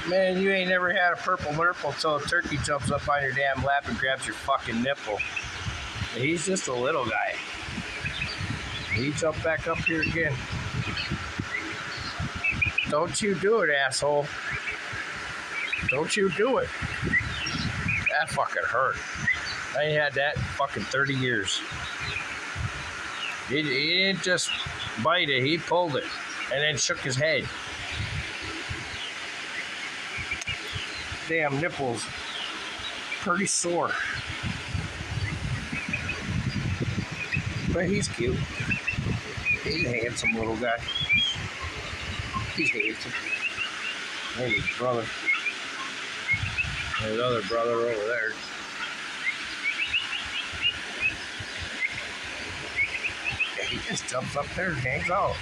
Man, you ain't never had a purple nurple until a turkey jumps up on your damn lap and grabs your fucking nipple. He's just a little guy. He jumped back up here again. Don't you do it, asshole. Don't you do it. That fucking hurt. I ain't had that in fucking 30 years. He didn't just bite it, he pulled it and then shook his head. Damn nipples. Pretty sore. But he's cute. He's a handsome little guy. He's handsome. There's his brother. There's other brother over there. Yeah, he just jumps up there and hangs out.